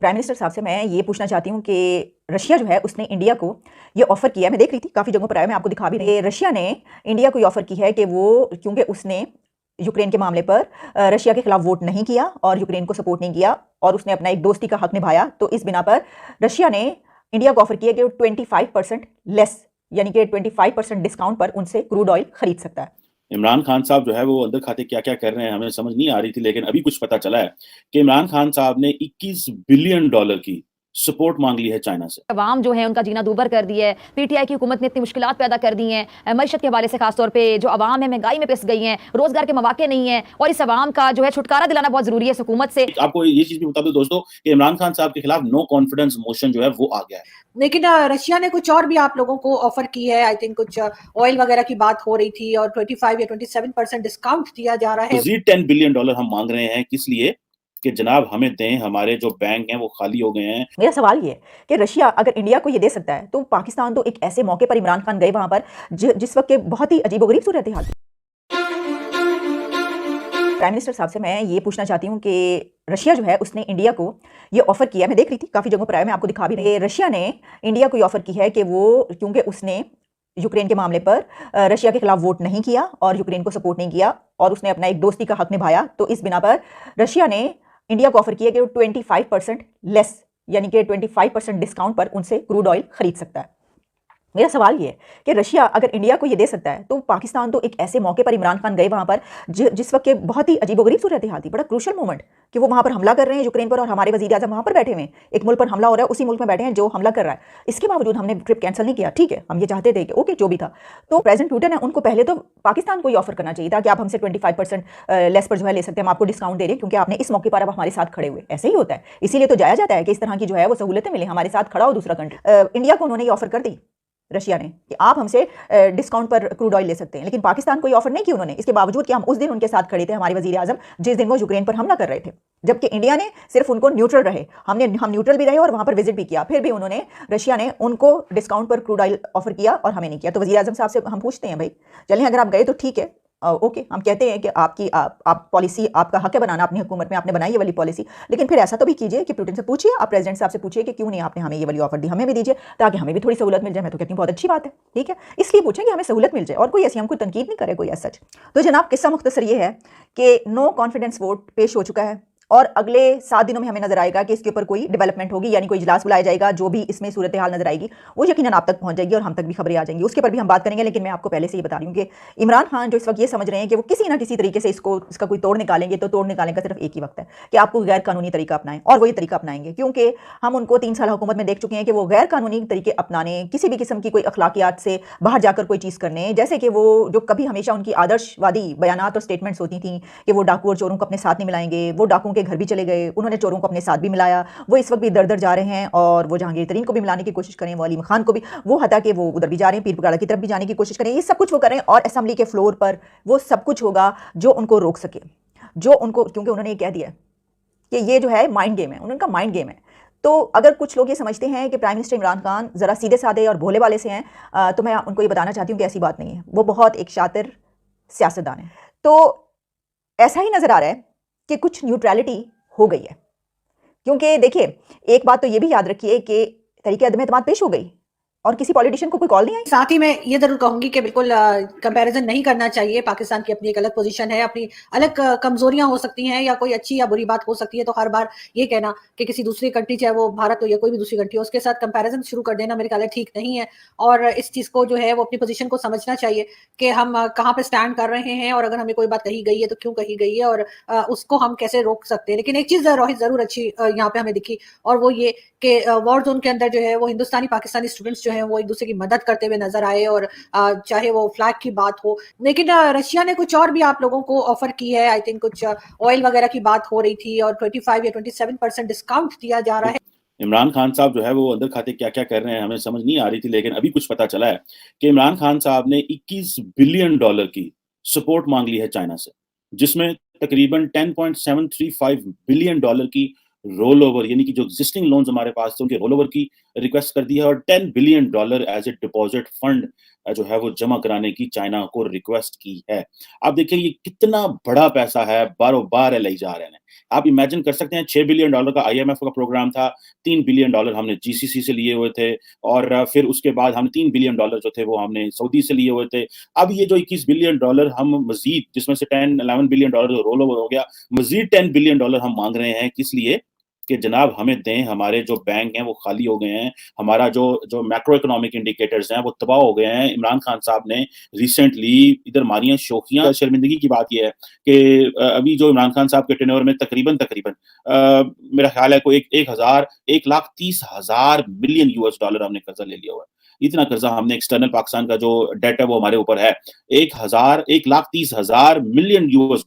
Prime minister साहब से मैं ये पूछना चाहती हूँ कि रशिया जो है उसने इंडिया को ये ऑफर किया है। मैं देख रही थी काफ़ी जगहों पर आया, मैं आपको दिखा भी रही। रशिया ने इंडिया को ये ऑफर की है कि वो, क्योंकि उसने यूक्रेन के मामले पर रशिया के खिलाफ वोट नहीं किया और यूक्रेन को सपोर्ट नहीं किया और उसने अपना एक दोस्ती का हक निभाया, तो इस बिना पर रशिया ने इंडिया को ऑफर किया कि वो 25% लेस, यानी कि 25% डिस्काउंट पर उनसे क्रूड ऑयल खरीद सकता है। इमरान खान साहब जो है वो अंदर खाते क्या-क्या कर रहे हैं हमें समझ नहीं आ रही थी, लेकिन अभी कुछ पता चला है कि इमरान खान साहब ने 21 बिलियन डॉलर की सपोर्ट मांग ली है चाइना से। अवाम जो है उनका जीना दूभर कर दिया है। पीटीआई की हुकूमत ने इतनी मुश्किलात पैदा कर दी हैं मईशत के हवाले से, खासतौर पे जो अवाम है महंगाई में पिस गई हैं, रोजगार के मौके नहीं है और इस अवाम का जो है छुटकारा दिलाना बहुत जरूरी है इस हुकूमत से। आपको ये चीज भी बता दूं दोस्तों कि इमरान खान साहब के खिलाफ नो कॉन्फिडेंस मोशन जो है वो आ गया है। लेकिन रशिया ने कुछ और भी आप लोगों को ऑफर की है। आई थिंक कुछ ऑयल वगैरह की बात हो रही थी और 25 या 27% डिस्काउंट दिया जा रहा है। मजीद 10 बिलियन डॉलर हम मांग रहे हैं, किस लिए? कि जनाब हमें दें, हमारे जो बैंक हैं वो खाली हो गए हैं। मेरा सवाल ये है कि रशिया अगर इंडिया को ये दे सकता है तो पाकिस्तान तो एक ऐसे मौके पर इमरान खान गए वहां पर जिस वक्त के बहुत ही अजीबोगरीब सूरत हाल थी। प्राइम मिनिस्टर साहब से मैं ये पूछना चाहती हूँ कि रशिया जो है उसने इंडिया को ये ऑफर किया है। मैं देख रही थी काफ़ी जगहों पर आया, मैं आपको दिखा भी रही। रशिया ने इंडिया को ये ऑफर की है कि वो, क्योंकि उसने यूक्रेन के मामले पर रशिया के खिलाफ वोट नहीं किया और यूक्रेन को सपोर्ट नहीं किया और उसने अपना एक दोस्ती का हक निभाया, तो इस बिना पर रशिया ने इंडिया को ऑफर किया कि वो 25% लेस, यानी कि 25% डिस्काउंट पर उनसे क्रूड ऑयल खरीद सकता है। मेरा सवाल ये है कि रशिया अगर इंडिया को ये दे सकता है तो पाकिस्तान तो एक ऐसे मौके पर इमरान खान गए वहां पर जिस वक्त के बहुत ही अजीबोगरीब सूरत हाल थी, बड़ा क्रूशल मोमेंट कि वो वहां पर हमला कर रहे हैं यूक्रेन पर और हमारे वजीर आजम वहां पर बैठे हुए हैं। एक मुल्क पर हमला हो रहा है, उसी मुल्क में बैठे हैं जो हमला कर रहा है, इसके बावजूद हमने ट्रिप कैंसिल नहीं किया। ठीक है, हम ये चाहते थे कि ओके जो भी था, तो प्रेसिडेंट पुतिन है उनको पहले तो पाकिस्तान को ये ऑफर करना चाहिए था कि आप हमसे 25% लेस पर जो है ले सकते हैं, हम आपको डिस्काउंट दे रहे हैं क्योंकि आपने इस मौके पर अब हमारे साथ खड़े हुए। ऐसे ही होता है, इसीलिए तो जाया जाता है कि इस तरह की जो है वो सहूलतें मिले, हमारे साथ खड़ा हो दूसरा कंट्री। इंडिया को उन्होंने ये ऑफर कर दी रशिया ने कि आप हमसे डिस्काउंट पर क्रूड ऑयल ले सकते हैं, लेकिन पाकिस्तान को ये ऑफर नहीं की उन्होंने, इसके बावजूद कि हम उस दिन उनके साथ खड़े थे, हमारे वजीर आजम, जिस दिन वो यूक्रेन पर हमला कर रहे थे, जबकि इंडिया ने सिर्फ उनको न्यूट्रल रहे, हम न्यूट्रल भी रहे और वहां पर विजिट भी किया, फिर भी उन्होंने, रशिया ने उनको डिस्काउंट पर क्रूड ऑयल ऑफर किया और हमें नहीं किया। तो वजीर आजम साहब से हम पूछते हैं, भाई चलें अगर आप गए तो ठीक है, ओके, हम कहते हैं कि आप पॉलिसी, आपका हक है बनाना, अपनी हुकूमत में आपने बनाई ये वाली पॉलिसी, लेकिन फिर ऐसा तो भी कीजिए कि पुतिन से पूछिए, आप प्रेसिडेंट साहब से पूछिए कि क्यों नहीं आपने हमें ये वाली ऑफर दी, हमें भी दीजिए ताकि हमें भी थोड़ी सहूलत मिल जाए। मैं तो कहती हूँ बहुत अच्छी बात है, ठीक है, इसलिए पूछें कि हमें सहूलत मिल जाए और कोई ऐसी हमको तनकीद नहीं करे कोई ऐसा सच। तो जनाब किस्सा मुख्तसर ये है कि नो कॉन्फिडेंस वोट पेश हो चुका है और अगले 7 दिनों में हमें नजर आएगा कि इसके ऊपर कोई डेवलपमेंट होगी, यानी कोई इजलास बुलाया जाएगा, जो भी इसमें सूरत हाल नजर आएगी वो यकीनन आप तक पहुंच जाएगी और हम तक भी खबरें आ जाएंगी, उसके पर भी हम बात करेंगे। लेकिन मैं आपको पहले से ही बता रही हूँ कि इमरान खान जो इस वक्त ये समझ रहे हैं कि वो किसी ना किसी तरीके से इसका कोई तोड़ निकालेंगे, तो तोड़ निकालने का सिर्फ एक ही वक्त है कि आपको गैर कानूनी तरीका अपनाएं, और वही तरीका अपनाएंगे क्योंकि हम उनको 3 साल हुकूमत में देख चुके हैं कि वो गैर कानूनी तरीके अपनाने, किसी भी किस्म की कोई अखलाकियात से बाहर जाकर कोई चीज़ करने, जैसे कि वो जो कभी हमेशा उनकी आदर्शवादी बयानात और स्टेटमेंट्स होती थी कि वो डाकू और चोरों को अपने साथ नहीं मिलाएंगे, वो डाकुओं के घर भी चले गए, उन्होंने चोरों को अपने साथ भी मिलाया, वो इस वक्त भी दर दर जा रहे हैं और वो जहांगीर तरीन को भी मिलाने की कोशिश करें, वो अलीम खान को भी, वो हटा के वो उधर भी जा रहे हैं, पीर पगाड़ा की तरफ भी जाने की कोशिश करें, ये सब कुछ वो करें और असेंबली के फ्लोर पर वो सब कुछ होगा जो उनको रोक सके, जो उनको, क्योंकि उन्होंने ये कह दिया कि ये जो है माइंड गेम है, उनका माइंड गेम है। तो अगर कुछ लोग ये समझते हैं कि प्राइम मिनिस्टर इमरान खान ज़रा सीधे साधे और भोले वाले से हैं, तो मैं उनको ये बताना चाहती हूँ कि ऐसी बात नहीं है, वो बहुत एक शातिर सियासतदान है। तो ऐसा ही नज़र आ रहा है कि कुछ न्यूट्रलिटी हो गई है, क्योंकि देखिए एक बात तो ये भी याद रखिए कि तरीके अदम एतमाद पेश हो गई और किसी पॉलिटिशियन को कोई कॉल नहीं आई। साथ ही मैं ये जरूर कहूंगी कि बिल्कुल कंपैरिजन नहीं करना चाहिए। पाकिस्तान की अपनी एक अलग पोजीशन है, अपनी अलग कमजोरियां हो सकती हैं या कोई अच्छी या बुरी बात हो सकती है, तो हर बार ये कहना कि किसी दूसरी कंट्री, चाहे वो भारत हो या कोई भी दूसरी कंट्री हो, उसके साथ कंपैरिजन शुरू कर देना मेरे ख्याल है ठीक नहीं है। और इस चीज को जो है वो अपनी पोजीशन को समझना चाहिए कि हम कहाँ पे स्टैंड कर रहे हैं और अगर हमें कोई बात कही गई है तो क्यों कही गई है और उसको हम कैसे रोक सकते हैं। लेकिन एक चीज रोहित जरूर अच्छी यहाँ पे हमें दिखी, और वो ये कि वॉर जोन के अंदर जो है वो हिंदुस्तानी पाकिस्तानी स्टूडेंट्स जो है वो एक दूसरे की मदद करते हुए नजर आए, और चाहे वो फ्लैग की बात हो। लेकिन रशिया ने कुछ और भी आप लोगों को ऑफर की है। आई थिंक कुछ ऑयल वगैरह की बात हो रही थी और 25 या 27% डिस्काउंट दिया जा रहा है। इमरान खान साहब जो है वो अंदर खाते क्या-क्या कर रहे हैं हमें समझ नहीं आ रही थी, लेकिन अभी कुछ पता चला है कि इमरान खान साहब ने 21 बिलियन डॉलर की सपोर्ट मांग ली है चाइना से, जिसमें तकरीबन 10.735 बिलियन डॉलर की रोल ओवर यानी कि जो एग्जिस्टिंग लोन्स हमारे पास थे उनके रोल ओवर की रिक्वेस्ट कर दी है और $10 billion as a deposit fund जो है वो जमा कराने की चाइना को रिक्वेस्ट की है। आप देखिए ये कितना बड़ा पैसा है, बारो-बार ले जा रहे हैं। आप इमेजिन कर सकते हैं $6 बिलियन का आईएमएफ का प्रोग्राम था, $3 बिलियन हमने जीसीसी से लिए हुए थे और फिर उसके बाद हम $3 बिलियन जो थे वो हमने सऊदी से लिए हुए थे। अब ये जो $21 बिलियन हम मज़ीद जिसमें से 10-11 बिलियन रोल ओवर हो गया, मज़ीद $10 बिलियन हम माँग रहे हैं, किस लिए? कि जनाब हमें दें, हमारे जो बैंक हैं वो खाली हो गए हैं, हमारा जो मैक्रो इकोनॉमिक इंडिकेटर्स हैं वो तबाह हो गए हैं। इमरान खान साहब ने रिसेंटली इधर मारियां शोखियां, शर्मिंदगी की बात ये है कि अभी जो इमरान खान साहब के टेन्योर में तकरीबन मेरा ख्याल है कोई 1,30,000 मिलियन $US हमने कर्जा ले लिया हुआ है। इतना कर्जा हमने एक्सटर्नल पाकिस्तान का जो डेट है वो हमारे ऊपर है, 1,30,000 मिलियन $US